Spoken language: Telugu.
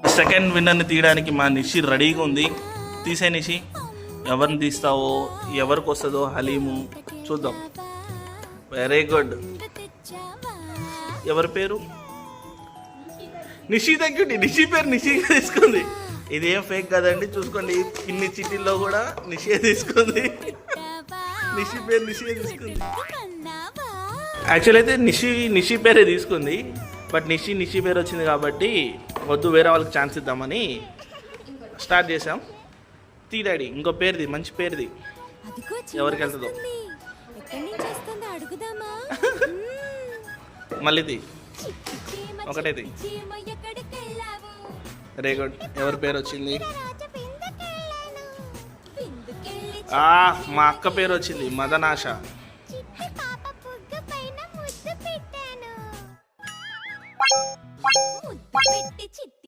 సెకండ్ విన్నర్ని తీయడానికి మా నిషి రెడీగా ఉంది. తీసే నిషి, ఎవరిని తీస్తావో, ఎవరికి వస్తుందో హలీము చూద్దాం. Very good. ఎవరి పేరు? నిషి. Thank you. నిషి పేరు నిషి తీసుకుంది. ఇదేం ఫేక్ కదండి, చూసుకోండి. ఇన్ని చిట్టీల్లో కూడా నిషే తీసుకుంది. నిషి పేరు నిషే తీసుకుంది. యాక్చువల్ అయితే నిషి పేరే తీసుకుంది. బట్ నిషి పేరు వచ్చింది కాబట్టి వద్దు, వేరే వాళ్ళకి ఛాన్స్ ఇద్దామని స్టార్ట్ చేసాం. తీ డాడీ, ఇంకో పేరుది, మంచి పేరుది. ఎవరికి వెళ్తుందో మళ్ళీ తీ, ఒకటే తీ. Very good. ఎవరి పేరు వచ్చింది? మా అక్క పేరు వచ్చింది, మదనాశ.